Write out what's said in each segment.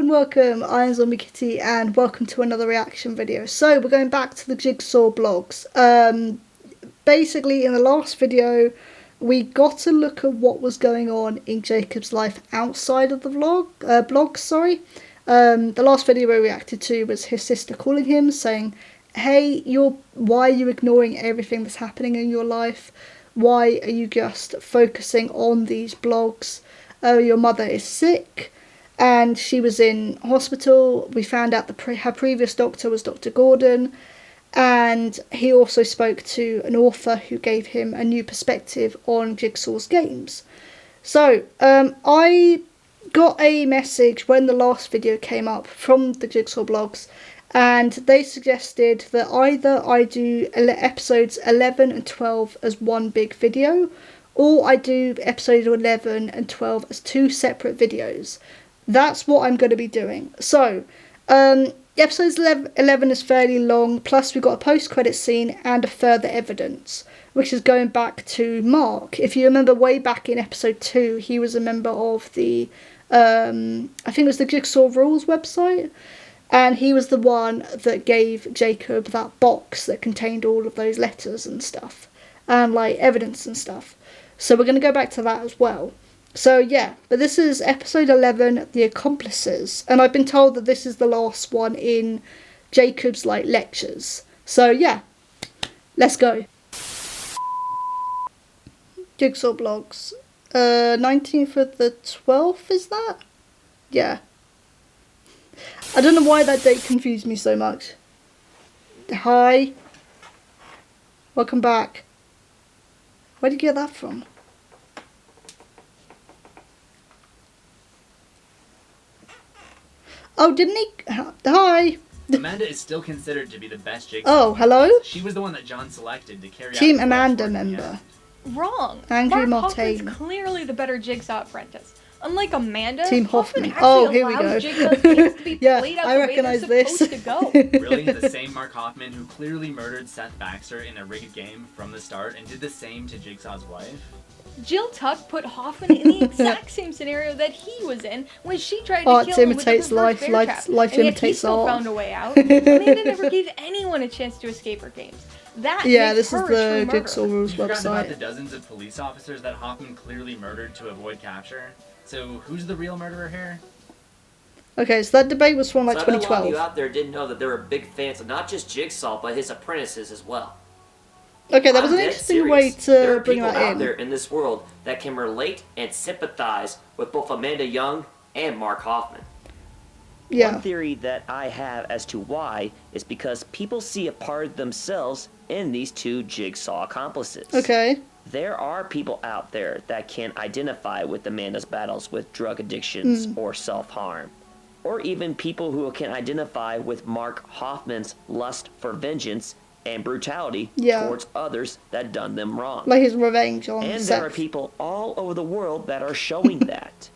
welcome, I am Zombie Kitty, and welcome to another reaction video. So, we're going back to the Jigsaw blogs. Basically, in the last video, we got to look at what was going on in Jacob's life outside of the blogs. The last video we reacted to was his sister calling him, saying, hey, why are you ignoring everything that's happening in your life? Why are you just focusing on these blogs? Your mother is sick. And she was in hospital. We found out her previous doctor was Dr. Gordon. And he also spoke to an author who gave him a new perspective on Jigsaw's games. So, I got a message when the last video came up from the Jigsaw blogs. And they suggested that either I do episodes 11 and 12 as one big video, or I do episodes 11 and 12 as two separate videos. That's what I'm going to be doing. So, episodes 11 is fairly long, plus we've got a post-credit scene and a further evidence, which is going back to Mark. If you remember way back in episode 2, he was a member of the, I think it was the Jigsaw Rules website, and he was the one that gave Jacob that box that contained all of those letters and stuff, and like evidence and stuff. So we're going to go back to that as well. So yeah, but this is episode 11, The Accomplices, and I've been told that this is the last one in Jacob's like lectures. So yeah, let's go. Jigsaw blogs, 19th of the 12th, is that? Yeah. I don't know why that date confused me so much. Hi. Welcome back. Where did you get that from? Oh, didn't he? Hi. Amanda is still considered to be the best Jigsaw. Oh, hello? She was the one that John selected to carry out Team Amanda member. Wrong. Angry Mark Martain. Hoffman's clearly the better Jigsaw apprentice. Unlike Amanda, Team Hoffman. Oh, here we go. Jigsaw's games to be Yeah, played out I the way recognize they're this. supposed to go. Really? The same Mark Hoffman who clearly murdered Seth Baxter in a rigged game from the start and did the same to Jigsaw's wife? Jill Tuck put Hoffman in the exact same scenario that he was in when she tried to kill him with the reverse life, bear life, trap, life and yet he imitates still art. found a way out. Amanda never gave anyone a chance to escape her games. That Yeah, makes this is her a the true Jigsaw murderer. Rules You forgot about the website. dozens of police officers that Hoffman clearly murdered to avoid capture. So who's the real murderer here? Okay, so that debate was from like So I bet a lot of 2012. you out there didn't know that there were big fans of not just Jigsaw, but his apprentices as well. Okay, that was I'm an dead interesting way serious. There to are bring people that out in. there in this world that can relate and sympathize with both Amanda Young and Mark Hoffman. Yeah. One theory that I have as to why is because people see a part of themselves in these two Jigsaw accomplices. Okay. There are people out there that can identify with Amanda's battles with drug addictions or self-harm. Or even people who can identify with Mark Hoffman's lust for vengeance and brutality towards others that done them wrong. Like his revenge on And Seth. there are people all over the world that are showing that.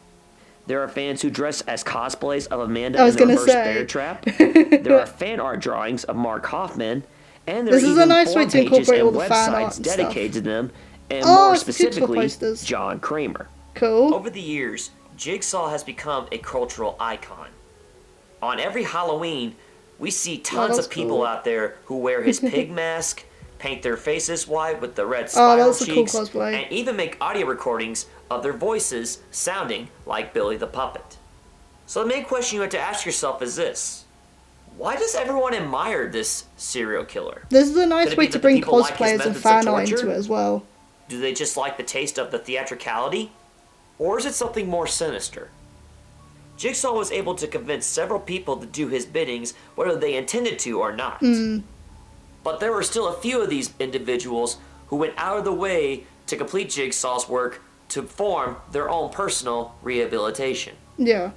There are fans who dress as cosplays of Amanda in the reverse bear trap. There are fan art drawings of Mark Hoffman. And there This are is even a nice way forum to pages incorporate and all the fan art websites and dedicated to them, and Oh, more it's the Jigsaw specifically, posters. John Kramer. Cool. Over the years, Jigsaw has become a cultural icon. On every Halloween, we see tons that's of people cool. out there who wear his pig mask, paint their faces white with the red Oh, spiral that's a cool cheeks, cosplay. and even make audio recordings of their voices sounding like Billy the Puppet. So the main question you have to ask yourself is this: why does everyone admire this serial killer? This is a nice Could it way be to that bring people like his cosplayers and methods of fan art torture? into it as well. Do they just like the taste of the theatricality? Or is it something more sinister? Jigsaw was able to convince several people to do his biddings, whether they intended to or not. But there were still a few of these individuals who went out of the way to complete Jigsaw's work to form their own personal rehabilitation. Yeah.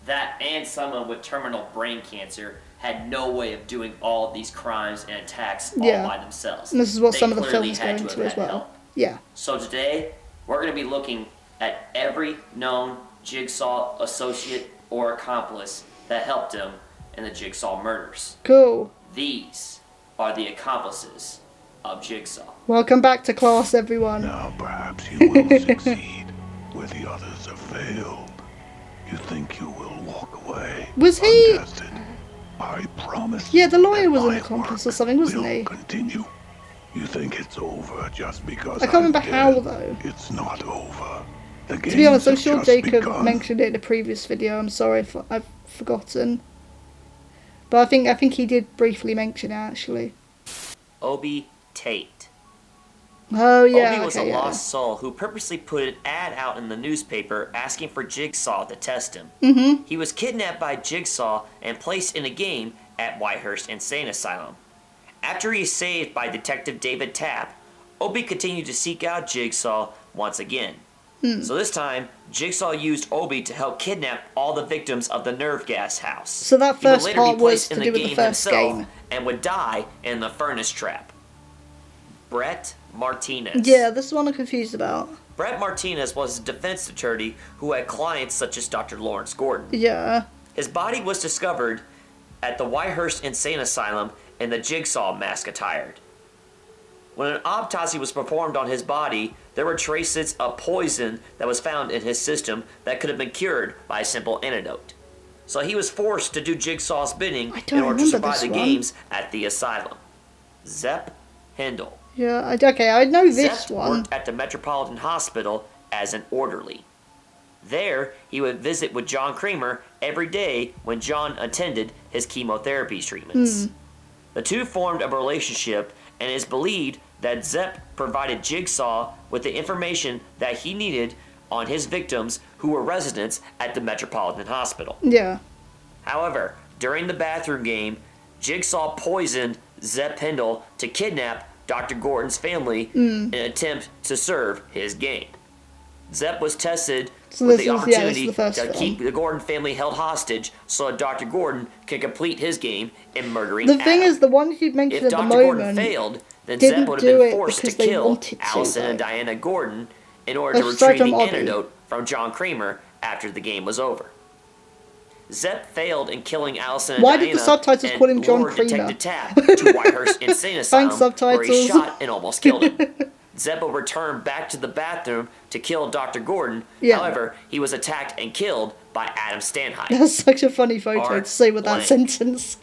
That and someone with terminal brain cancer had no way of doing all of these crimes and attacks all by themselves. And this is what They some of the clearly films go had to into have as had well. help. Yeah. So today, we're going to be looking at every known Jigsaw associate or accomplice that helped him in the Jigsaw murders. Cool. These are the accomplices of Jigsaw. Welcome back to class, everyone. Now perhaps you will succeed where the others have failed. You think you will walk away Was he? Untested. I promise. Yeah, the lawyer that was an my accomplice work or something, wasn't will he? Continue. You think it's over just because I can't remember I'm how dead. though. It's not over. The To be honest, I'm games sure have just Jacob begun. mentioned it in a previous video. I'm sorry if I've forgotten. But I think he did briefly mention it actually. Obi Tate. Oh yeah, Obi was okay, a yeah. lost soul who purposely put an ad out in the newspaper asking for Jigsaw to test him. Mm-hmm. He was kidnapped by Jigsaw and placed in a game at Whitehurst Insane Asylum. After he is saved by Detective David Tapp, Obi continued to seek out Jigsaw once again. So this time, Jigsaw used Obi to help kidnap all the victims of the nerve gas house. So that He would first later be part was placed to in do with the game first himself game. and would die in the furnace trap. Brett Martinez. Yeah, this is one I'm confused about. Brett Martinez was a defense attorney who had clients such as Dr. Lawrence Gordon. Yeah. His body was discovered at the Whitehurst Insane Asylum in the Jigsaw mask attired. When an autopsy was performed on his body, there were traces of poison that was found in his system that could have been cured by a simple antidote. So he was forced to do Jigsaw's bidding I don't in order to remember survive this the one. games at the asylum. Zepp Hindle. Yeah, okay, I know this Zepp one. worked at the Metropolitan Hospital as an orderly. There, he would visit with John Kramer every day when John attended his chemotherapy treatments. The two formed a relationship, and it is believed that Zepp provided Jigsaw with the information that he needed on his victims who were residents at the Metropolitan Hospital. Yeah. However, during the bathroom game, Jigsaw poisoned Zepp Hindle to kidnap Dr. Gordon's family in an attempt to serve his game. Zepp was tested So with this the is- yeah, this is opportunity the first to film. keep the Gordon family held hostage so that Dr. Gordon can complete his game in murdering The thing Adam. is, the one you mentioned If at the Dr. Gordon moment, failed, then didn't Zepp would do have been it forced to because they kill wanted to, Allison and though. Diana Gordon in order to Oh, strike retrieve the him, Obi. antidote from John Kramer after the game was over. Zepp failed in killing Allison and Why Diana did the subtitles and call him John lured Kramer? Detective Tapp to Whitehurst Insane Asylum where subtitles. he shot and almost killed him. Zepp will return back to the bathroom to kill Dr. Gordon. Yeah. However, he was attacked and killed by Adam Stanheimer. That's such a funny photo Art to say with that blank. sentence.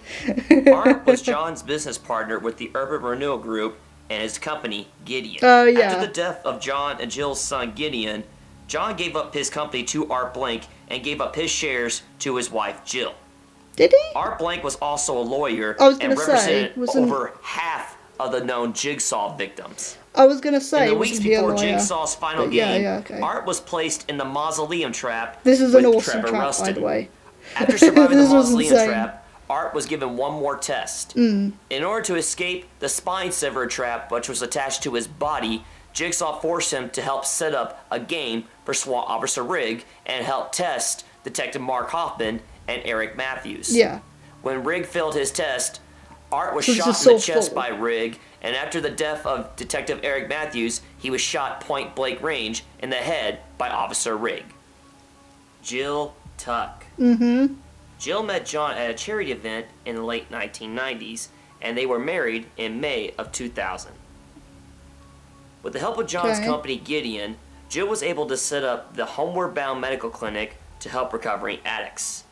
Art was John's business partner with the Urban Renewal Group and his company, Gideon. Oh, yeah. After the death of John and Jill's son, Gideon, John gave up his company to Art Blank and gave up his shares to his wife, Jill. Did he? Art Blank was also a lawyer I was and gonna say, represented wasn't- over half of the known Jigsaw victims. I was gonna say, In the weeks wasn't he a before lawyer? Jigsaw's final But yeah, game, yeah, okay. Art was placed in the mausoleum trap This is with an awesome Trevor trap, by Rustin. the way. After surviving the This was mausoleum insane. trap, Art was given one more test. In order to escape the spine severer trap, which was attached to his body, Jigsaw forced him to help set up a game for SWAT Officer Rigg and help test Detective Mark Hoffman and Eric Matthews. Yeah. When Rigg failed his test, Art was So this shot is in the so chest full. by Rigg, and after the death of Detective Eric Matthews, he was shot point blank range in the head by Officer Rigg. Jill Tuck. Jill met John at a charity event in the late 1990s, and they were married in May of 2000. With the help of John's Okay. company Gideon, Jill was able to set up the Homeward Bound Medical Clinic to help recovering addicts.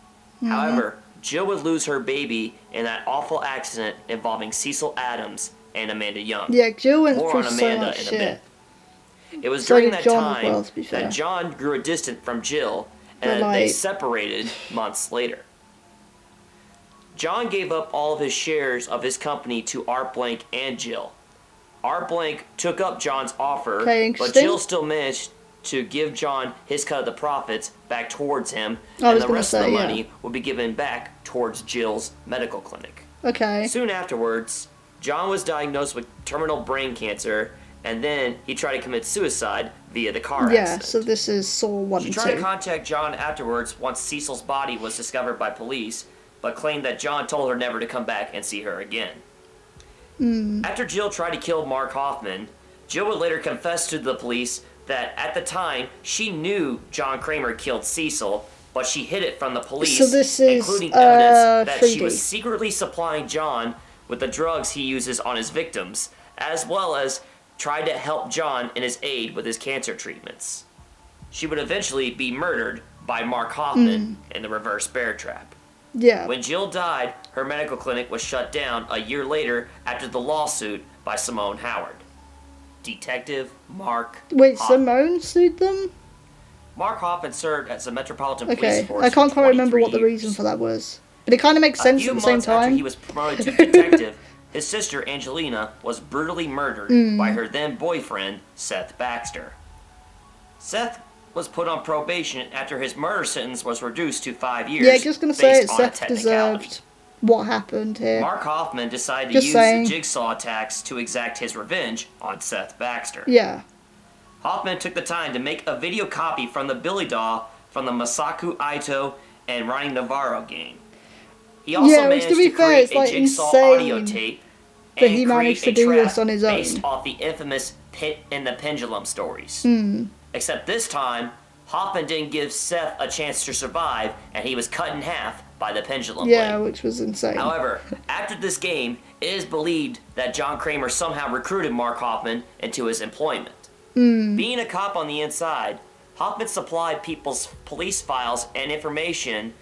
However, Jill would lose her baby in that awful accident involving Cecil Adams and Amanda Young. Yeah, Jill went More through on so Amanda much in a shit. bit. It was So during did that John as time well, to be fair. that John grew distant from Jill, But, and they like- separated months later. John gave up all of his shares of his company to Art Blank and Jill. Art Blank took up John's offer, Okay, but interesting. Jill still managed to give John his cut of the profits back towards him, I and was the gonna rest of the say, yeah. money would be given back towards Jill's medical clinic. Okay. Soon afterwards, John was diagnosed with terminal brain cancer, and then he tried to commit suicide via the car Yeah, accident. so this is Saw 1 She and tried to 2. contact John afterwards once Cecil's body was discovered by police, but claimed that John told her never to come back and see her again. After Jill tried to kill Mark Hoffman, Jill would later confess to the police that at the time she knew John Kramer killed Cecil, but she hid it from the police, So this is, including evidence that she 3D. was secretly supplying John with the drugs he uses on his victims, as well as tried to help John in his aid with his cancer treatments. She would eventually be murdered by Mark Hoffman in the reverse bear trap. Yeah. When Jill died, her medical clinic was shut down a year later after the lawsuit by Simone Howard. Detective Mark Wait, Hoffman. Simone sued them? Mark Hoffman served as the Metropolitan Police Okay, Force I can't for quite remember 23 what the reason years. for that was. But it kind of makes sense at the same A few months after time. he was promoted to detective, his sister Angelina was brutally murdered by her then boyfriend, Seth Baxter. Seth was put on probation after his murder sentence was reduced to 5 years. Yeah, just gonna say it, based on a Seth technicality. deserved what happened here. Mark Hoffman decided to Just use saying. the Jigsaw attacks to exact his revenge on Seth Baxter. Yeah. Hoffman took the time to make a video copy from the Billy doll from the Masaku Aito and Ronnie Navarro game. He also Yeah, which, managed to be to fair, create it's, like, a Jigsaw insane audio tape that and he managed create to a do trap this on his own. based off the infamous Pit and the Pendulum stories. Hmm. Except this time, Hoffman didn't give Seth a chance to survive, and he was cut in half by the pendulum Yeah, blade. which was insane. However, after this game, it is believed that John Kramer somehow recruited Mark Hoffman into his employment. Being a cop on the inside, Hoffman supplied people's police files and information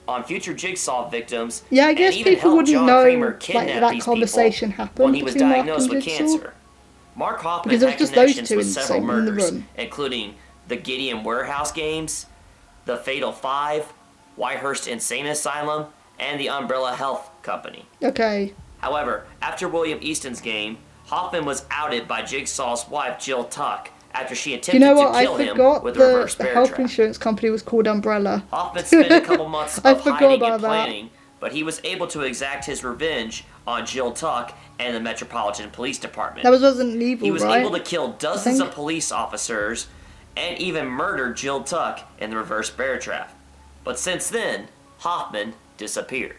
on future Jigsaw victims. Yeah, I guess and even people helped wouldn't John know, Kramer like, kidnap that these conversation people happened when he was between Mark diagnosed and with Jigsaw. cancer. Mark Hoffman Because there had was just those connections two with in the several same- in the murders, room. including the Gideon Warehouse games, the Fatal Five, Whitehurst Insane Asylum, and the Umbrella Health Company. Okay. However, after William Easton's game, Hoffman was outed by Jigsaw's wife Jill Tuck after she Do you attempted know what? to I kill him forgot with a the reverse bear health trap. insurance company was called Umbrella. Hoffman spent a couple months I of forgot hiding about and that. planning, but he was able to exact his revenge on Jill Tuck and the Metropolitan Police Department. That was Resident Evil, He was right? able to kill dozens think. of police officers and even murder Jill Tuck in the reverse bear trap. But since then, Hoffman disappeared.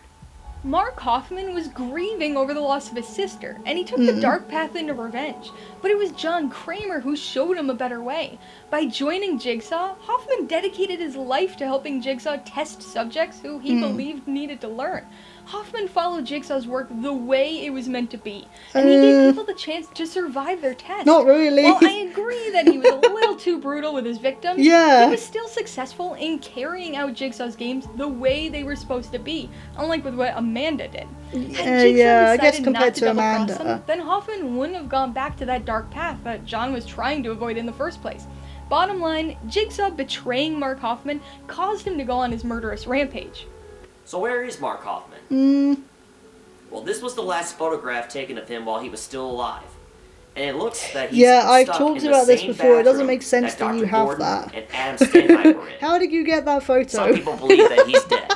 Mark Hoffman was grieving over the loss of his sister, and he took the dark path into revenge. But it was John Kramer who showed him a better way. By joining Jigsaw, Hoffman dedicated his life to helping Jigsaw test subjects who he believed needed to learn. Hoffman followed Jigsaw's work the way it was meant to be, and he gave people the chance to survive their test. Not really. While I agree that he was a little too brutal with his victims, Yeah. he was still successful in carrying out Jigsaw's games the way they were supposed to be, unlike with what Amanda did. Had Jigsaw yeah, I guess decided compared not to double-cross Amanda. him, then Hoffman wouldn't have gone back to that dark path that John was trying to avoid in the first place. Bottom line, Jigsaw betraying Mark Hoffman caused him to go on his murderous rampage. So where is Mark Hoffman? Well, this was the last photograph taken of him while he was still alive. And it looks that he's Yeah, I've stuck talked in the about this same before. It doesn't bathroom make sense that you Dr. have Gordon that. and Adam Stanheimer were in. How did you get that photo? Some people believe that he's dead.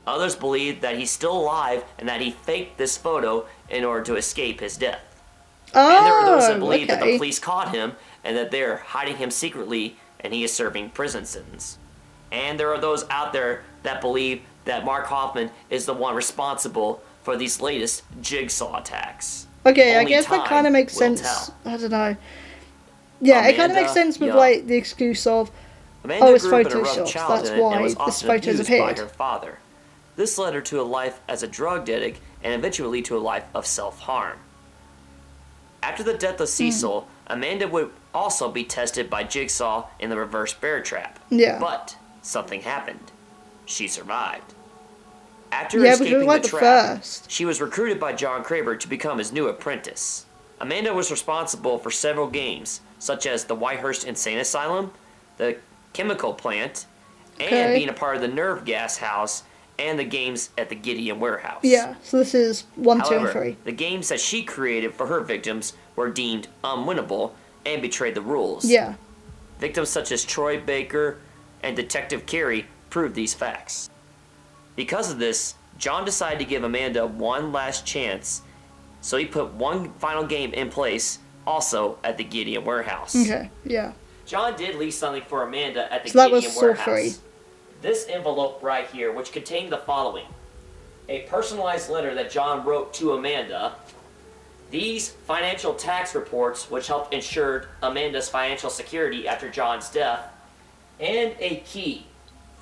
Others believe that he's still alive and that he faked this photo in order to escape his death. And there are those that believe that the okay. police caught him and that they're hiding him secretly and he is serving prison sentence. And there are those out there that believe that Mark Hoffman is the one responsible for these latest Jigsaw attacks. Okay, I Only guess that time kind of makes will sense. tell. I don't know. Yeah, it kind of Amanda makes sense with Young. like the excuse of, Amanda oh, it's grew up in a rough photoshopped. That's childhood why and was this often photo's abused by appeared. her father. This led her to a life as a drug addict and eventually to a life of self-harm. After the death of Cecil, Amanda would also be tested by Jigsaw in the reverse bear trap. Yeah. But something happened. She survived. After Yeah, but it escaping was like the the trap, first. she was recruited by John Kramer to become his new apprentice. Amanda was responsible for several games, such as the Whitehurst Insane Asylum, the chemical plant, and Okay. being a part of the nerve gas house and the games at the Gideon Warehouse. Yeah, so this is 1, 2, and However, 3. the games that she created for her victims were deemed unwinnable and betrayed the rules. Yeah. Victims such as Troy Baker and Detective Carey proved these facts. Because of this, John decided to give Amanda one last chance, so he put one final game in place, also at the Gideon Warehouse. Okay, yeah. John did leave something for Amanda at the So that was Gideon Saw Warehouse. 3. This envelope right here, which contained the following: a personalized letter that John wrote to Amanda, these financial tax reports, which helped ensure Amanda's financial security after John's death, and a key.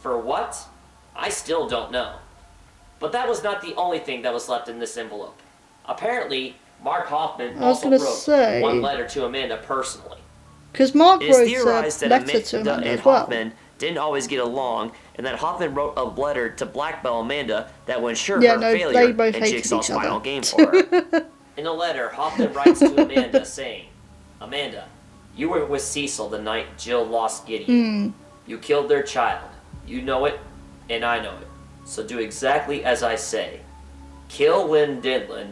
For what? I still don't know. But that was not the only thing that was left in this envelope. Apparently, Mark Hoffman I was also gonna wrote say- one letter to Amanda personally. Because Mark It is wrote theorized a that letter to Amanda Amanda and as well. Hoffman didn't always get along, and that Hoffman wrote a letter to blackmail Amanda that would ensure Yeah, her no, failure they both in hated Jigsaw's each other. final game for her. In a letter, Hoffman writes to Amanda saying, Amanda, you were with Cecil the night Jill lost Gideon. You killed their child. You know it, and I know it. So do exactly as I say. Kill Lynn Denlin,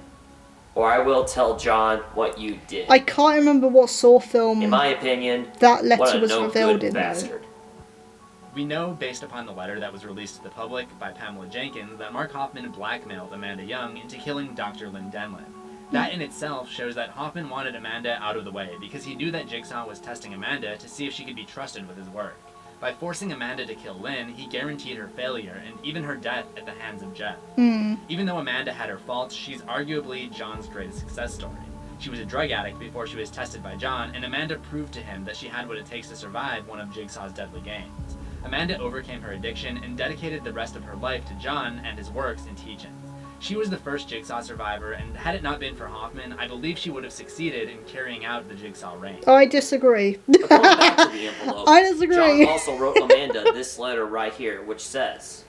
or I will tell John what you did. I can't remember what Saw film In my opinion, that what letter a was revealed no-good in, though. bastard. We know, based upon the letter that was released to the public by Pamela Jenkins, that Mark Hoffman blackmailed Amanda Young into killing Dr. Lynn Denlin. That in itself shows that Hoffman wanted Amanda out of the way because he knew that Jigsaw was testing Amanda to see if she could be trusted with his work. By forcing Amanda to kill Lynn, he guaranteed her failure and even her death at the hands of Jeff. Even though Amanda had her faults, she's arguably John's greatest success story. She was a drug addict before she was tested by John, and Amanda proved to him that she had what it takes to survive one of Jigsaw's deadly games. Amanda overcame her addiction and dedicated the rest of her life to John and his works and teachings. She was the first Jigsaw survivor, and had it not been for Hoffman, I believe she would have succeeded in carrying out the Jigsaw reign. I disagree. But going back to the envelope, I disagree. John also wrote Amanda this letter right here, which says,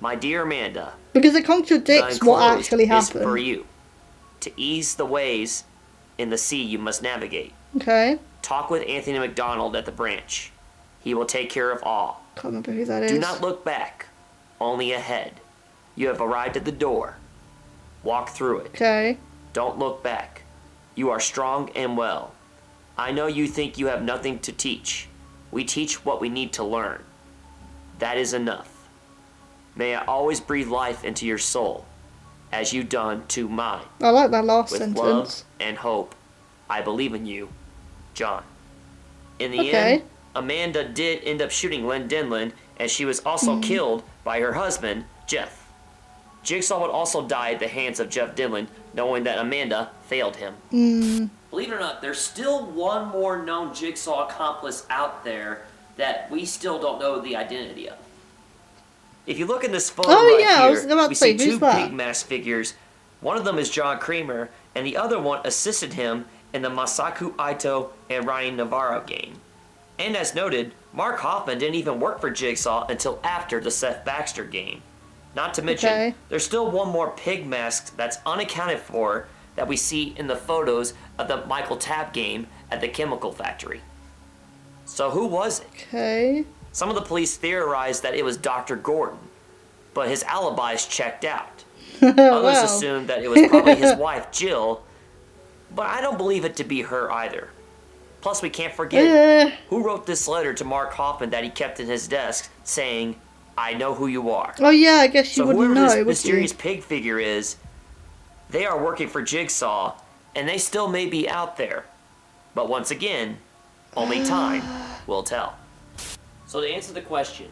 My dear Amanda, Because it contradicts the what enclosed actually is for happened. you. To ease the ways in the sea you must navigate. Okay. Talk with Anthony McDonald at the branch. He will take care of all. Can't remember who that is. Do not look back, only ahead. You have arrived at the door. Walk through it. Okay. Don't look back. You are strong and well. I know you think you have nothing to teach. We teach what we need to learn. That is enough. May I always breathe life into your soul, as you done to mine. I like that last With sentence. love and hope, I believe in you, John. In the Okay. end, Amanda did end up shooting Lynn Denlin, and she was also killed by her husband, Jeff. Jigsaw would also die at the hands of Jeff Denlin, knowing that Amanda failed him. Believe it or not, there's still one more known Jigsaw accomplice out there that we still don't know the identity of. If you look in this photo Oh, right yeah, I here, was about to we say, see who's two that? pig mask figures. One of them is John Kramer, and the other one assisted him in the Masaku Aito and Ryan Navarro game. And as noted, Mark Hoffman didn't even work for Jigsaw until after the Seth Baxter game. Not to mention, Okay. there's still one more pig mask that's unaccounted for that we see in the photos of the Michael Tapp game at the chemical factory. So who was it? Okay. Some of the police theorized that it was Dr. Gordon, but his alibis checked out. Others Wow. assumed that it was probably his wife, Jill, but I don't believe it to be her either. Plus, we can't forget who wrote this letter to Mark Hoffman that he kept in his desk saying, I know who you are. Oh yeah, I guess you So wouldn't whoever know, this would mysterious you? pig figure is, they are working for Jigsaw, and they still may be out there. But once again, only time will tell. So to answer the question,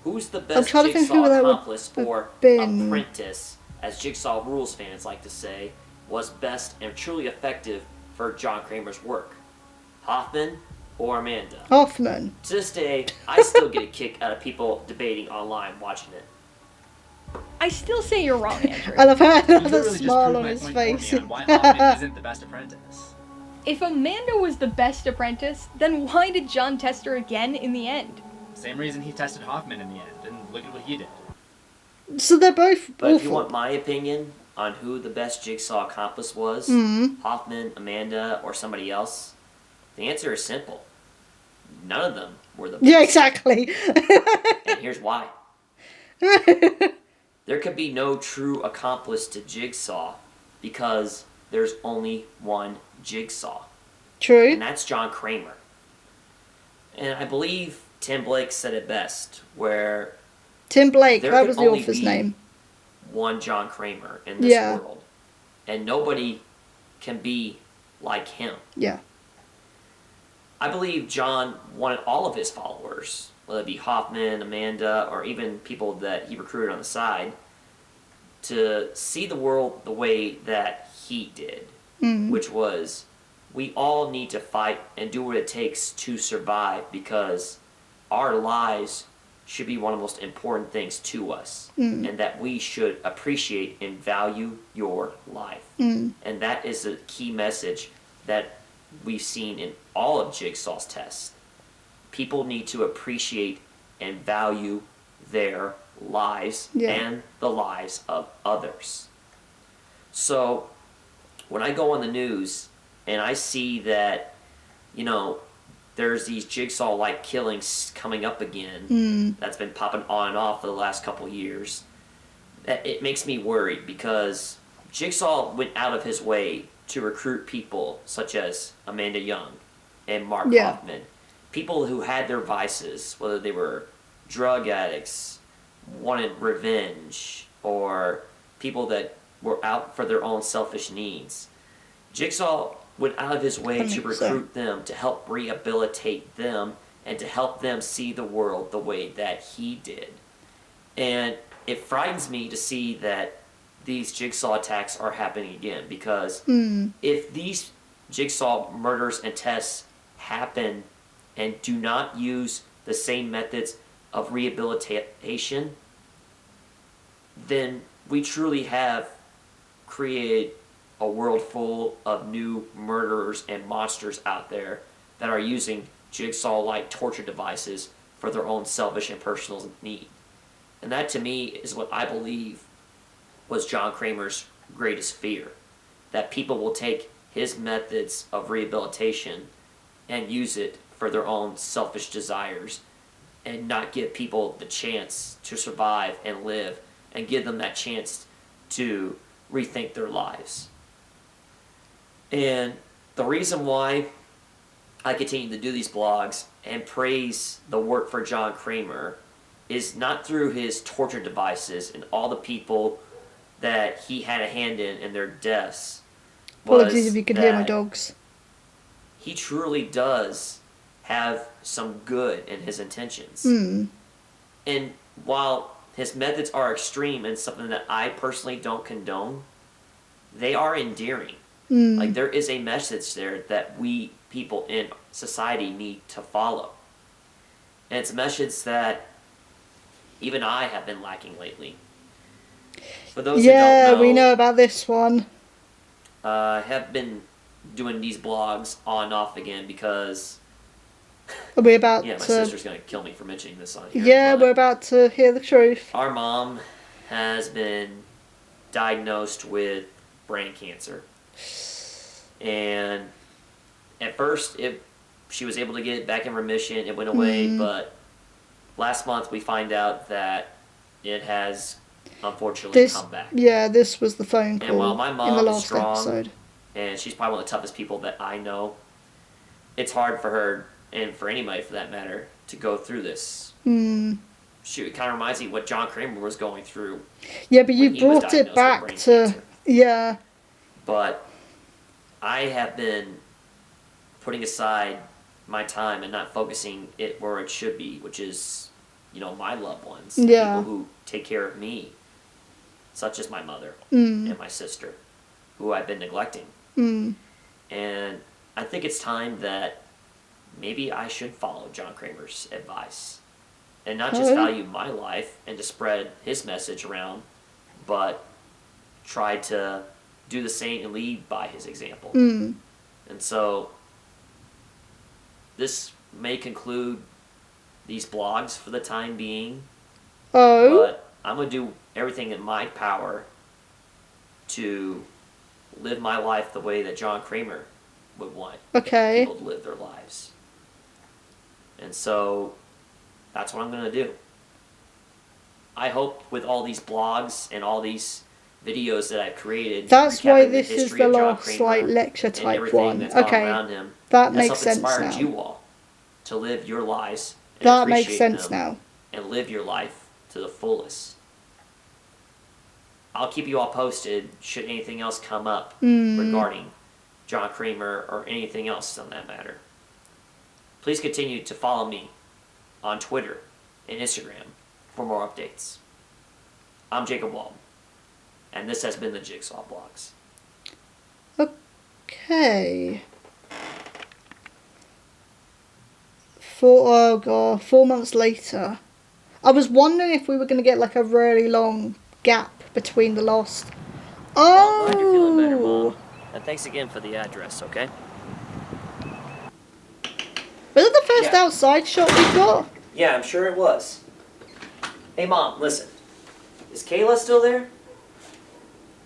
who's the best trying to think Jigsaw who that would accomplice or been. apprentice, as Jigsaw rules fans like to say, was best and truly effective for John Kramer's work? Hoffman or Amanda? Hoffman. To this day, I still get a kick out of people debating online watching it. I still say you're wrong, Andrew. I love how You the literally just smile proved on my his point face. for me on why Hoffman isn't the best apprentice. If Amanda was the best apprentice, then why did John test her again in the end? Same reason he tested Hoffman in the end, and look at what he did. So they're both But if you awful. want my opinion on who the best Jigsaw accomplice was, Mm-hmm. Hoffman, Amanda, or somebody else, the answer is simple. None of them were the best. Yeah, exactly. And here's why. There could be no true accomplice to Jigsaw because there's only one Jigsaw, True. and that's John Kramer. And I believe Tim Blake said it best, where Tim Blake, there that could was the only author's be name. one John Kramer in this Yeah. world, and nobody can be like him. Yeah. I believe John wanted all of his followers, whether it be Hoffman, Amanda, or even people that he recruited on the side, to see the world the way that he did, which was, we all need to fight and do what it takes to survive because our lives should be one of the most important things to us, and that we should appreciate and value your life. And that is a key message that we've seen in all of Jigsaw's tests. People need to appreciate and value their lives Yeah. and the lives of others. So when I go on the news and I see that, there's these Jigsaw-like killings coming up again, that's been popping on and off for the last couple years, it makes me worried, because Jigsaw went out of his way to recruit people such as Amanda Young and Mark Hoffman, people who had their vices, whether they were drug addicts, wanted revenge, or people that were out for their own selfish needs. Jigsaw went out of his way to recruit them, to help rehabilitate them, and to help them see the world the way that he did. And it frightens me to see that these Jigsaw attacks are happening again, because if these Jigsaw murders and tests happen and do not use the same methods of rehabilitation, then we truly have created a world full of new murderers and monsters out there that are using Jigsaw-like torture devices for their own selfish and personal need. And that, to me, is what I believe was John Kramer's greatest fear. That people will take his methods of rehabilitation and use it for their own selfish desires, and not give people the chance to survive and live, and give them that chance to rethink their lives. And the reason why I continue to do these blogs and praise the work for John Kramer is not through his torture devices and all the people that he had a hand in their deaths. Apologies if you can hear my dogs. He truly does have some good in his intentions. And while his methods are extreme and something that I personally don't condone, they are endearing. Like, there is a message there that we people in society need to follow. And it's a message that even I have been lacking lately. For those who don't know, we know about this one. I have been doing these blogs on and off again because... Are we about my to... sister's going to kill me for mentioning this on here. Yeah, we're about to hear the truth. Our mom has been diagnosed with brain cancer. And at first, she was able to get it back in remission. It went away, but last month we find out that it has unfortunately come back. Yeah, this was the phone call and while my mom in the is last strong, episode. And she's probably one of the toughest people that I know, it's hard for her, and for anybody for that matter, to go through this. It kind of reminds me of what John Kramer was going through. Yeah, but you brought it back to... Yeah. But I have been putting aside my time and not focusing it where it should be, which is, my loved ones. Yeah. People who take care of me, such as my mother and my sister, who I've been neglecting. And I think it's time that maybe I should follow John Kramer's advice and not just value my life and to spread his message around, but try to do the same and lead by his example. And so this may conclude these blogs for the time being. But I'm going to do everything in my power to live my life the way that John Kramer would want people to live their lives. And so that's what I'm going to do. I hope with all these blogs and all these videos that I've created, that's why recapping this the is history the of John last Kramer lecture and type everything one. that's gone around him, That has makes sense inspired now. you all to live your lives and That makes appreciate sense them now. and live your life to the fullest. I'll keep you all posted should anything else come up regarding John Kramer or anything else on that matter. Please continue to follow me on Twitter and Instagram for more updates. I'm Jacob Walton, and this has been the Jigsaw Blogs. Okay. 4 months later. I was wondering if we were going to get like a really long gap between the last... Well, I'm glad you're feeling better, Mom. And thanks again for the address, okay? Was it the first outside shot we got? Yeah, I'm sure it was. Hey, Mom, listen. Is Kayla still there?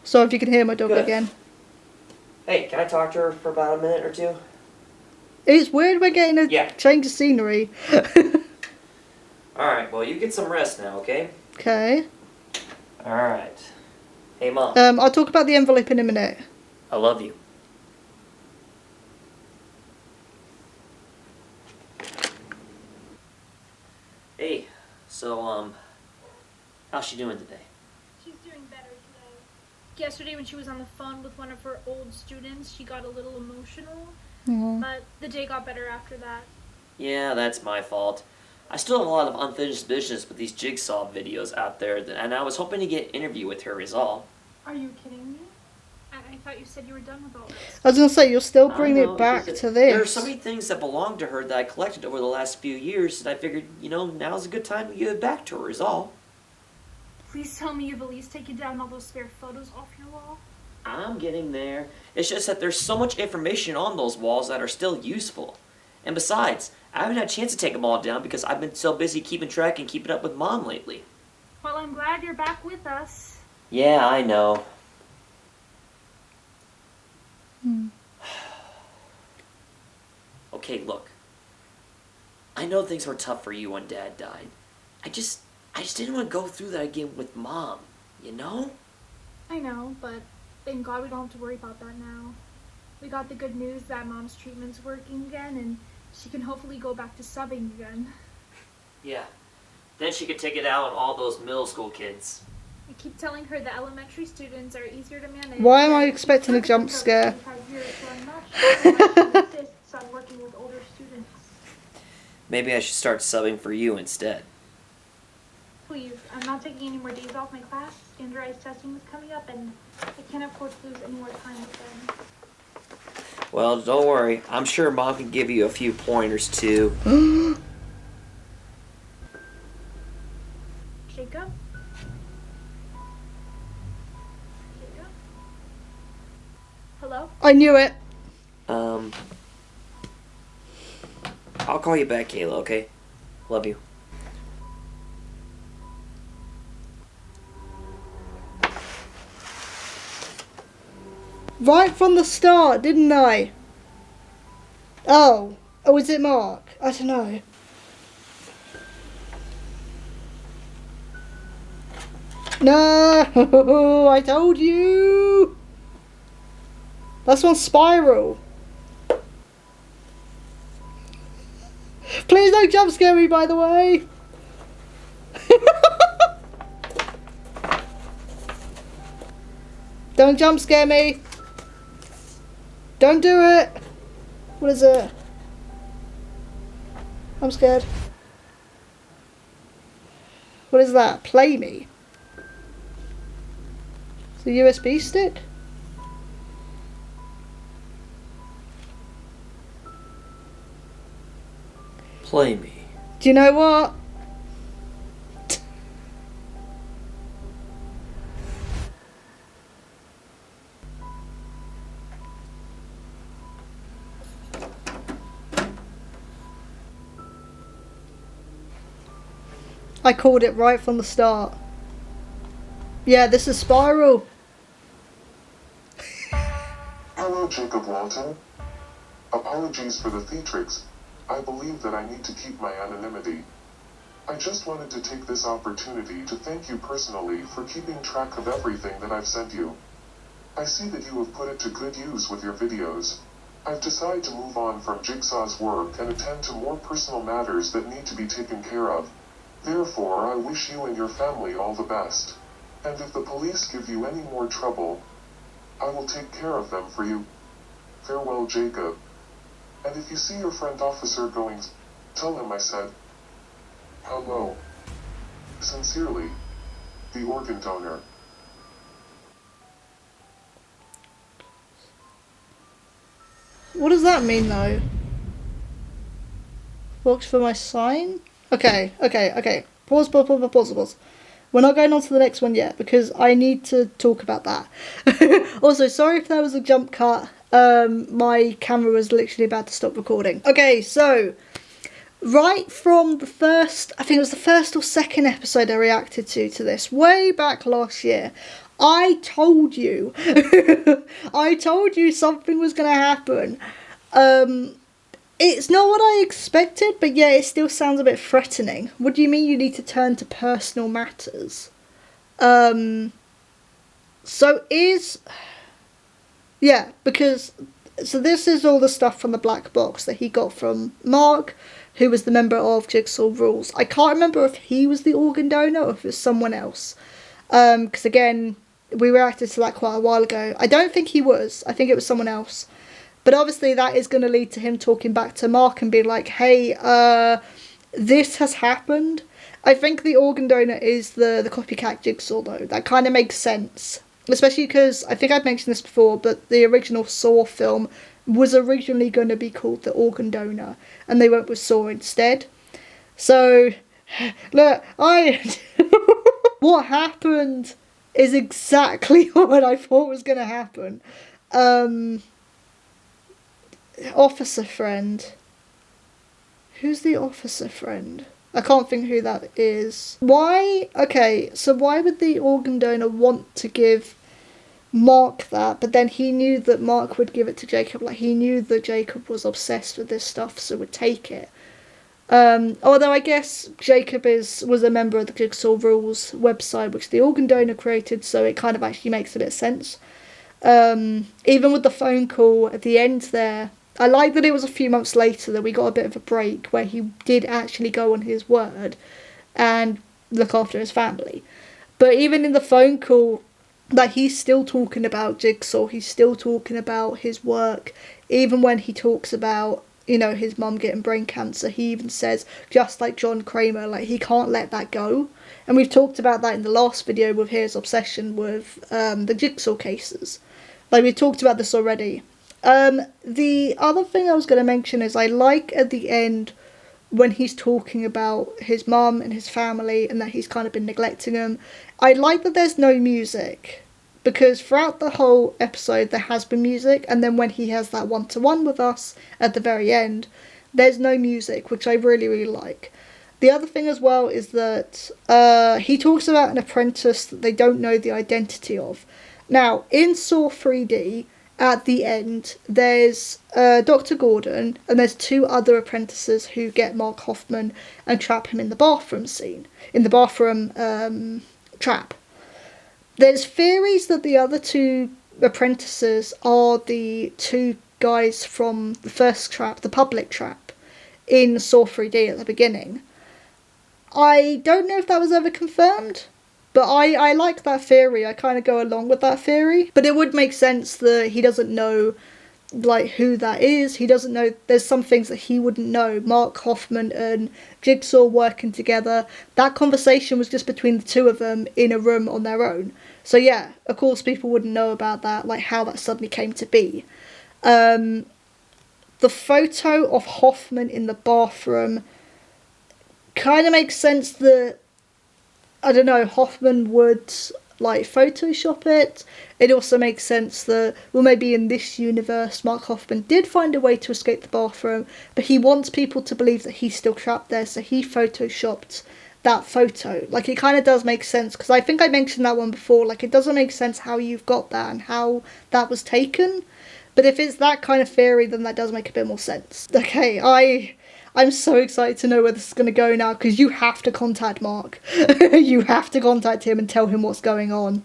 So if you can hear my dog Good. again. Hey, can I talk to her for about a minute or two? It's weird we're getting a Yeah. change of scenery. Alright, well, you get some rest now, okay? Okay. Alright. Hey, Mom. I'll talk about the envelope in a minute. I love you. Hey, so, how's she doing today? She's doing better today. Yesterday when she was on the phone with one of her old students, she got a little emotional, but the day got better after that. Yeah, that's my fault. I still have a lot of unfinished business with these Jigsaw videos out there, and I was hoping to get an interview with her is all. Are you kidding me? I thought you said you were done with all this. I was going to say, you're still I bringing know, it back because to There are this. so many things that belong to her that I collected over the last few years that I figured, now's a good time to give it back to her is all. Please tell me you've at least taken down all those spare photos off your wall. I'm getting there. It's just that there's so much information on those walls that are still useful. And besides, I haven't had a chance to take them all down because I've been so busy keeping track and keeping up with Mom lately. Well, I'm glad you're back with us. Yeah, I know. Okay, look. I know things were tough for you when Dad died. I just didn't want to go through that again with Mom, you know? I know, but thank God we don't have to worry about that now. We got the good news that Mom's treatment's working again, and she can hopefully go back to subbing again. Yeah. Then she could take it out on all those middle school kids. I keep telling her the elementary students are easier to manage. Why am I expecting a jump scare? So I'm not sure why she insists on working with older students. Maybe I should start subbing for you instead. Please, I'm not taking any more days off my class. Standardized testing is coming up, and I can't afford to lose any more time with them. Well, don't worry. I'm sure Mom can give you a few pointers too. Jacob? Jacob? Hello? I knew it. I'll call you back, Kayla, okay? Love you. Right from the start, didn't I? Oh. Oh, is it Mark? I don't know. No, I told you. That's on Spiral. Please don't jump scare me, by the way. Don't jump scare me. Don't do it. What is it? I'm scared. What is that? Play me. It's a USB stick? Play me. Do you know what? I called it right from the start. Yeah, this is Spiral. Hello, Jacob Walton. Apologies for the theatrics. I believe that I need to keep my anonymity. I just wanted to take this opportunity to thank you personally for keeping track of everything that I've sent you. I see that you have put it to good use with your videos. I've decided to move on from Jigsaw's work and attend to more personal matters that need to be taken care of. Therefore, I wish you and your family all the best. And if the police give you any more trouble, I will take care of them for you. Farewell, Jacob. And if you see your friend officer going, tell him I said hello. Sincerely, the organ donor. What does that mean though? Works for my sign? Okay. Pause. We're not going on to the next one yet because I need to talk about that. Also, sorry if there was a jump cut. My camera was literally about to stop recording. Okay, so right from the first, I think it was the first or second episode I reacted to this, way back last year, I told you, I told you something was going to happen. It's not what I expected, but yeah, it still sounds a bit threatening. What do you mean you need to turn to personal matters? So this is all the stuff from the black box that he got from Mark, who was the member of Jigsaw Rules. I can't remember if he was the organ donor or if it was someone else. Because again, we reacted to that quite a while ago. I don't think he was. I think it was someone else. But obviously that is going to lead to him talking back to Mark and being like, hey, this has happened. I think the organ donor is the copycat Jigsaw, though. That kind of makes sense. Especially because, I think I've mentioned this before, but the original Saw film was originally going to be called The Organ Donor, and they went with Saw instead. So, look, what happened is exactly what I thought was going to happen. Officer friend. Who's the officer friend? I can't think who that is. Why would the organ donor want to give Mark that, but then he knew that Mark would give it to Jacob? Like, he knew that Jacob was obsessed with this stuff, so would take it. Although I guess Jacob was a member of the Jigsaw Rules website, which the organ donor created, so it kind of actually makes a bit of sense. Even with the phone call at the end there, I like that it was a few months later that we got a bit of a break where he did actually go on his word and look after his family. But even in the phone call, like, he's still talking about Jigsaw, he's still talking about his work. Even when he talks about, you know, his mum getting brain cancer, he even says, just like John Kramer, like, he can't let that go. And we've talked about that in the last video with his obsession with the Jigsaw cases. Like, we talked about this already. The other thing I was going to mention is I like at the end when he's talking about his mum and his family and that he's kind of been neglecting them. I like that there's no music, because throughout the whole episode there has been music, and then when he has that one-to-one with us at the very end, there's no music, which I really, really like. The other thing as well is that he talks about an apprentice that they don't know the identity of. Now, in Saw 3D, at the end, there's Dr. Gordon, and there's two other apprentices who get Mark Hoffman and trap him in the bathroom scene. In the bathroom trap. There's theories that the other two apprentices are the two guys from the first trap, the public trap, in Saw 3D at the beginning. I don't know if that was ever confirmed, but I like that theory. I kind of go along with that theory. But it would make sense that he doesn't know, like, who that is. He doesn't know. There's some things that he wouldn't know. Mark Hoffman and Jigsaw working together. That conversation was just between the two of them in a room on their own. So yeah, of course people wouldn't know about that, like how that suddenly came to be. The photo of Hoffman in the bathroom kind of makes sense that, I don't know, Hoffman would, like, Photoshop it. It also makes sense that, well, maybe in this universe, Mark Hoffman did find a way to escape the bathroom, but he wants people to believe that he's still trapped there, so he Photoshopped that photo. Like, it kind of does make sense, because I think I mentioned that one before. Like, it doesn't make sense how you've got that and how that was taken. But if it's that kind of theory, then that does make a bit more sense. Okay, I'm so excited to know where this is going to go now, because you have to contact Mark. You have to contact him and tell him what's going on.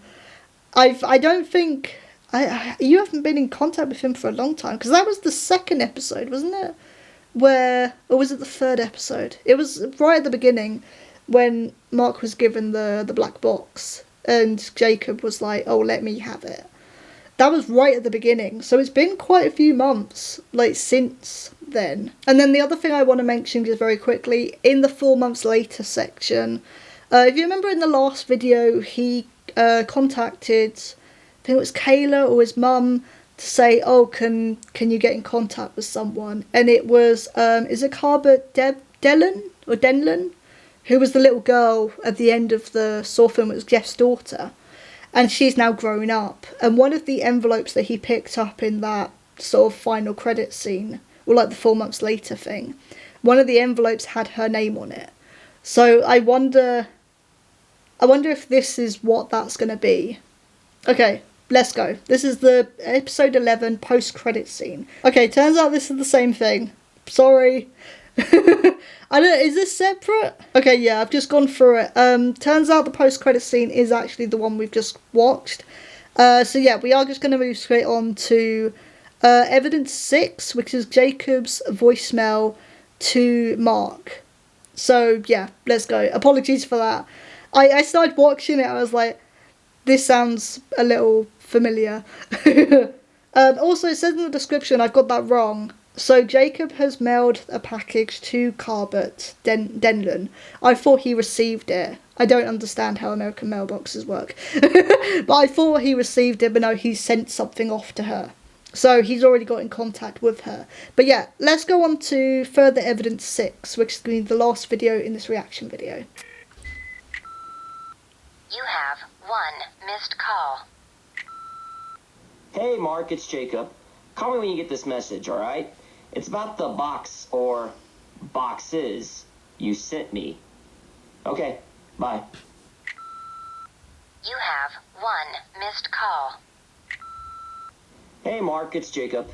I don't think... you haven't been in contact with him for a long time, because that was the second episode, wasn't it? Or was it the third episode? It was right at the beginning, when Mark was given the black box, and Jacob was like, oh, let me have it. That was right at the beginning, so it's been quite a few months, like, since then. And then the other thing I want to mention just very quickly, in the 4 months later section, if you remember in the last video, he contacted, I think it was Kayla or his mum, to say, oh, can you get in contact with someone? And it was, is it Carver Denlon? Who was the little girl at the end of the Saw film. It was Jeff's daughter. And she's now grown up. And one of the envelopes that he picked up in that sort of final credit scene, or like the 4 months later thing, one of the envelopes had her name on it. So I wonder if this is what that's going to be. Okay, let's go. This is the episode 11 post-credit scene. Okay, turns out this is the same thing. Sorry. Is this separate? Okay, yeah, I've just gone through it. Turns out the post-credit scene is actually the one we've just watched. So yeah, we are just going to move straight on to evidence 6, which is Jacob's voicemail to Mark. So yeah, let's go. Apologies for that. I started watching it, I was like, this sounds a little familiar. Also, it says in the description, I've got that wrong. So Jacob has mailed a package to Carbot Denlon. I thought he received it. I don't understand how American mailboxes work. But I thought he received it, but no, he sent something off to her. So he's already got in contact with her. But yeah, let's go on to further evidence 6, which is going to be the last video in this reaction video. You have 1 missed call. Hey, Mark, it's Jacob. Call me when you get this message, all right? It's about the box, or boxes, you sent me. Okay, bye. You have 1 missed call. Hey, Mark, it's Jacob.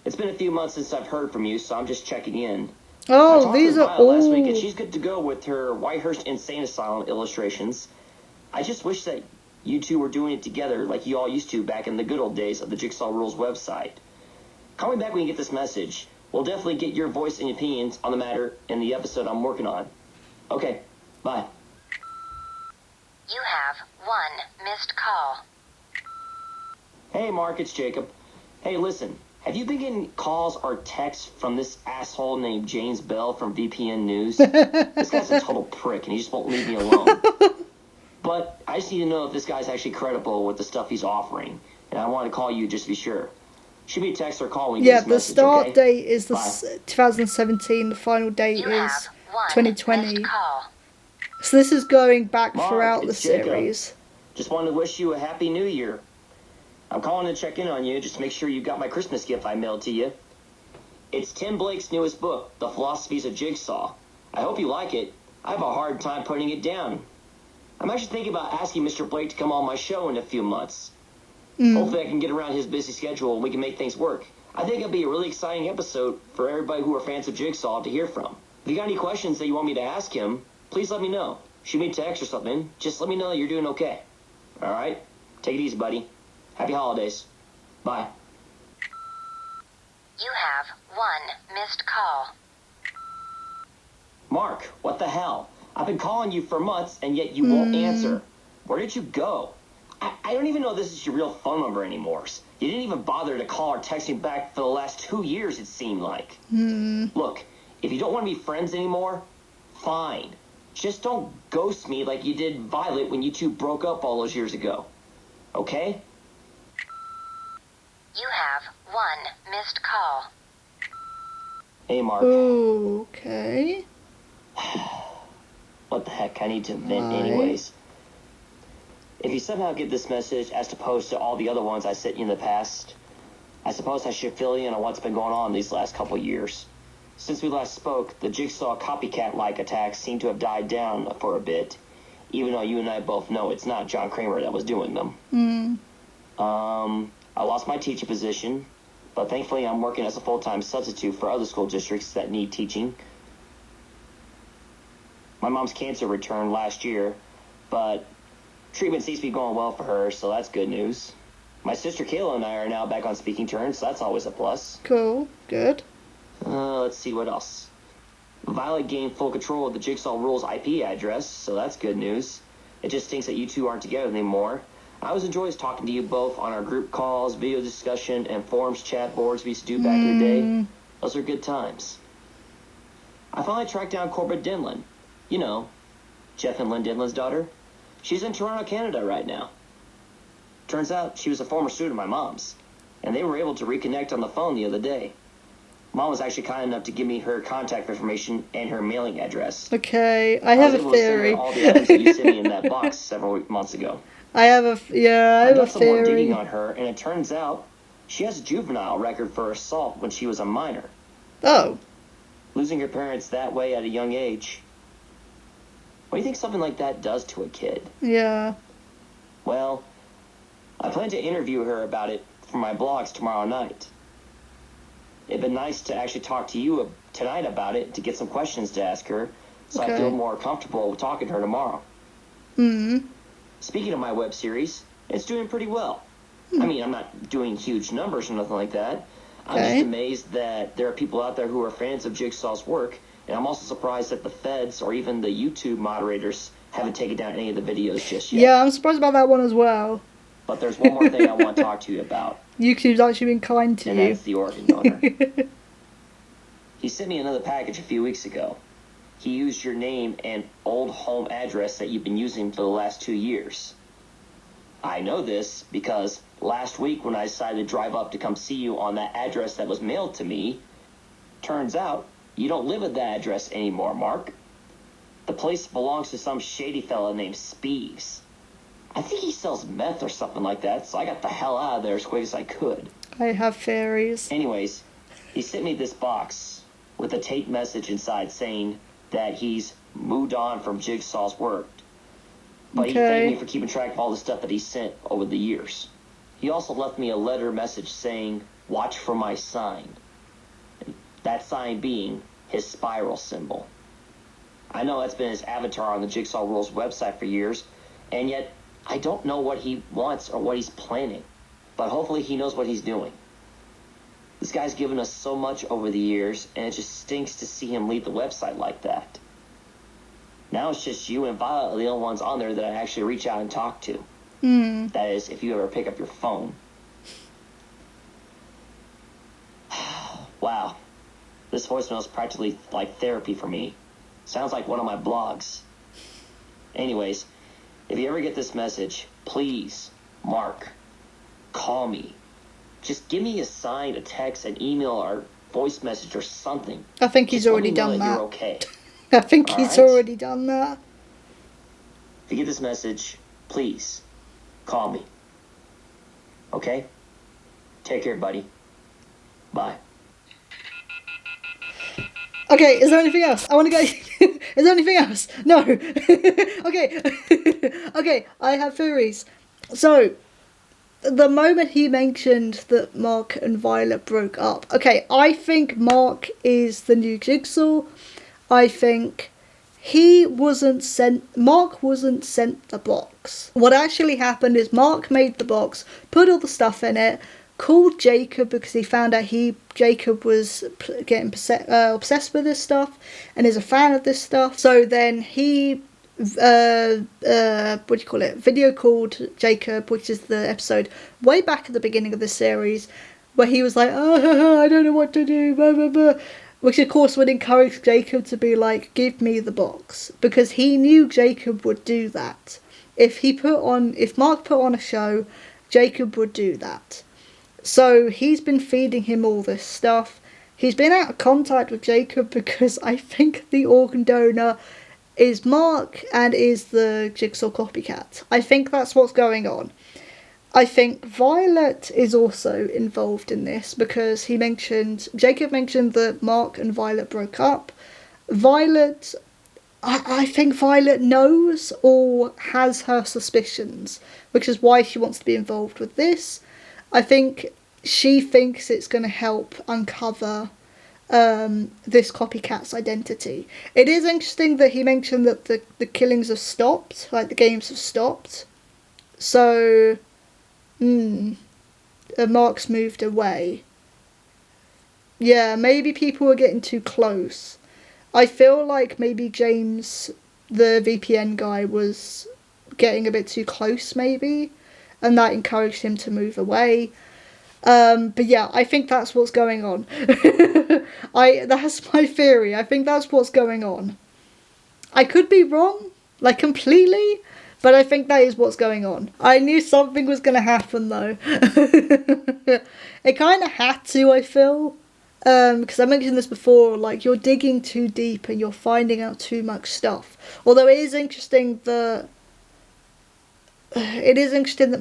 It's been a few months since I've heard from you, so I'm just checking in. Oh, these are all last week, and all... she's good to go with her Whitehurst Insane Asylum illustrations. I just wish that you two were doing it together like you all used to back in the good old days of the Jigsaw Rules website. Call me back when you get this message. We'll definitely get your voice and opinions on the matter in the episode I'm working on. Okay, bye. You have 1 missed call. Hey, Mark, it's Jacob. Hey, listen, have you been getting calls or texts from this asshole named James Bell from VPN News? This guy's a total prick, and he just won't leave me alone. But I just need to know if this guy's actually credible with the stuff he's offering, and I want to call you just to be sure. Shoot me a text or call when you get this message, the start okay? date is the Bye. 2017, the final date You is have 1 2020. missed call. So this is going back Mark, throughout the it's Jacob. series. Just wanted to wish you a happy new year. I'm calling to check in on you just to make sure you got my Christmas gift I mailed to you. It's Tim Blake's newest book, The Philosophies of Jigsaw. I hope you like it. I have a hard time putting it down. I'm actually thinking about asking Mr. Blake to come on my show in a few months. Hopefully I can get around his busy schedule and we can make things work. I think it'll be a really exciting episode for everybody who are fans of Jigsaw to hear from. If you got any questions that you want me to ask him, please let me know. Shoot me a text or something. Just let me know that you're doing okay. All right? Take it easy, buddy. Happy holidays. Bye. You have 1 missed call. Mark, what the hell? I've been calling you for months, and yet you won't answer. Where did you go? I don't even know this is your real phone number anymore. You didn't even bother to call or text me back for the last 2 years, it seemed like. Look, if you don't want to be friends anymore, fine. Just don't ghost me like you did Violet when you two broke up all those years ago. Okay? You have 1 missed call. Hey, Mark. Okay. What the heck? I need to vent Right. anyways. If you somehow get this message as opposed to all the other ones I sent you in the past, I suppose I should fill you in on what's been going on these last couple years. Since we last spoke, the Jigsaw copycat-like attacks seem to have died down for a bit, even though you and I both know it's not John Kramer that was doing them. I lost my teaching position, but thankfully I'm working as a full-time substitute for other school districts that need teaching. My mom's cancer returned last year, but treatment seems to be going well for her, so that's good news. My sister Kayla and I are now back on speaking terms, so that's always a plus. Cool. Good. Let's see what else. Violet gained full control of the Jigsaw Rules IP address, so that's good news. It just stinks that you two aren't together anymore. I always enjoy talking to you both on our group calls, video discussion, and forums chat boards we used to do back in the day. Those are good times. I finally tracked down Corbett Denlon. You know, Jeff and Lynn Denlon's daughter. She's in Toronto, Canada right now. Turns out she was a former student of my mom's, and they were able to reconnect on the phone the other day. Mom was actually kind enough to give me her contact information and her mailing address. Okay, I have a theory. All the items that you sent me in that box several months ago. I have a Some more theory. digging on her, and it turns out she has a juvenile record for assault when she was a minor. Oh. Losing your parents that way at a young age. What do you think something like that does to a kid? Yeah. Well, I plan to interview her about it for my blogs tomorrow night. It'd been nice to actually talk to you tonight about it, to get some questions to ask her, so I feel more comfortable talking to her tomorrow. Speaking of my web series, it's doing pretty well. I mean, I'm not doing huge numbers or nothing like that. I'm just amazed that there are people out there who are fans of Jigsaw's work, and I'm also surprised that the feds or even the YouTube moderators haven't taken down any of the videos just yet. Yeah, I'm surprised about that one as well. But there's one more thing I want to talk to you about. YouTube's actually been kind to and you. That's the organ donor. He sent me another package a few weeks ago. He used your name and old home address that you've been using for the last 2 years. I know this because last week when I decided to drive up to come see you on that address that was mailed to me, turns out you don't live at that address anymore, Mark. The place belongs to some shady fella named Speeves. I think he sells meth or something like that, so I got the hell out of there as quick as I could. I have theories. Anyways, he sent me this box with a taped message inside saying that he's moved on from Jigsaw's work. But he thanked me for keeping track of all the stuff that he sent over the years. He also left me a letter message saying, "Watch for my sign." That sign being his spiral symbol. I know that's been his avatar on the Jigsaw Rules website for years, and yet I don't know what he wants or what he's planning. But hopefully he knows what he's doing. This guy's given us so much over the years, and it just stinks to see him leave the website like that. Now it's just you and Violet are the only ones on there that I actually reach out and talk to. That is, if you ever pick up your phone. Wow. This voicemail is practically like therapy for me. Sounds like one of my blogs. Anyways, if you ever get this message, please, Mark, call me. Just give me a sign, a text, an email, or voice message or something. I think he's already done that. You're okay. I think he's already done that. If you get this message, please, call me. Okay? Take care, buddy. Bye. Okay, is there anything else? I want to go... Is there anything else? No. Okay. Okay, I have theories. So, the moment he mentioned that Mark and Violet broke up... Okay, I think Mark is the new Jigsaw. I think Mark wasn't sent the box. What actually happened is Mark made the box, put all the stuff in it, called Jacob because he found out Jacob was getting obsessed with this stuff and is a fan of this stuff. So then he video called Jacob, which is the episode way back at the beginning of this series where he was like, oh, I don't know what to do, blah, blah, blah. Which of course would encourage Jacob to be like, give me the box, because he knew Jacob would do that. If Mark put on a show, Jacob would do that. So he's been feeding him all this stuff. He's been out of contact with Jacob because I think the organ donor is Mark and is the Jigsaw copycat. I think that's what's going on. I think Violet is also involved in this because Jacob mentioned that Mark and Violet broke up. I think Violet knows or has her suspicions, which is why she wants to be involved with this. I think she thinks it's going to help uncover this copycat's identity. It is interesting that he mentioned that the killings have stopped, like the games have stopped. So, Mark's moved away. Yeah, maybe people were getting too close. I feel like maybe James, the VPN guy, was getting a bit too close, maybe, and that encouraged him to move away. But yeah, I think that's what's going on. That's my theory. I think that's what's going on. I could be wrong, like completely, but I think that is what's going on. I knew something was going to happen though. It kind of had to, I feel. Because I mentioned this before, like, you're digging too deep and you're finding out too much stuff. Although it is interesting that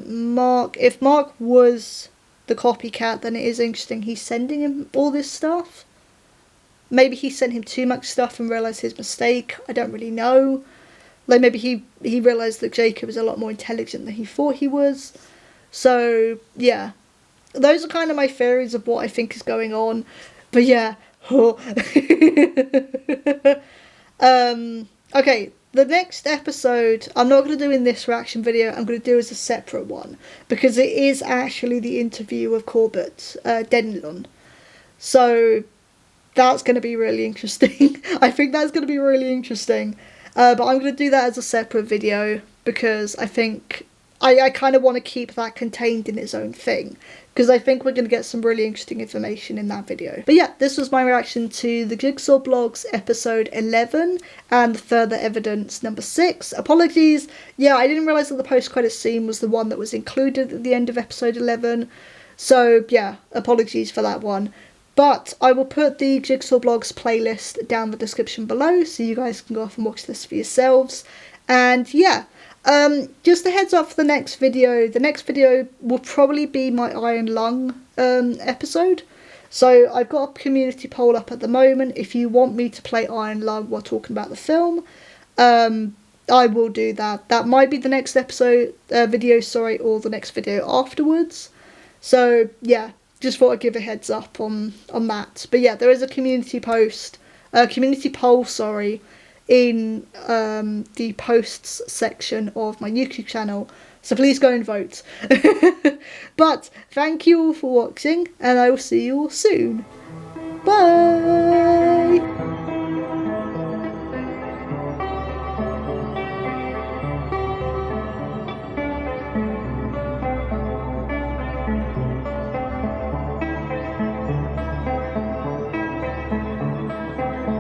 Mark, if Mark was the copycat, then it is interesting he's sending him all this stuff. maybe he sent him too much stuff and realised his mistake. I don't really know. Like, maybe he realised that Jacob is a lot more intelligent than he thought he was. So, yeah. Those are kind of my theories of what I think is going on. But yeah. Okay, the next episode, I'm not going to do in this reaction video, I'm going to do as a separate one. Because it is actually the interview with Corbett Denlon. So, that's going to be really interesting. I think that's going to be really interesting. But I'm going to do that as a separate video. Because I think I kind of want to keep that contained in its own thing. Because I think we're going to get some really interesting information in that video. But yeah, this was my reaction to the Jigsaw Blogs episode 11 and Further Evidence number 6. Apologies, yeah, I didn't realise that the post-credit scene was the one that was included at the end of episode 11. So yeah, apologies for that one. But I will put the Jigsaw Blogs playlist down the description below so you guys can go off and watch this for yourselves. And yeah. Just a heads up for the next video. The next video will probably be my Iron Lung episode. So I've got a community poll up at the moment. If you want me to play Iron Lung while talking about the film, I will do that. That might be the next episode video, or the next video afterwards. So yeah, just thought I'd give a heads up on that. But yeah, there is a community poll, in the posts section of my YouTube channel, so please go and vote. But thank you all for watching, and I will see you all soon. Bye.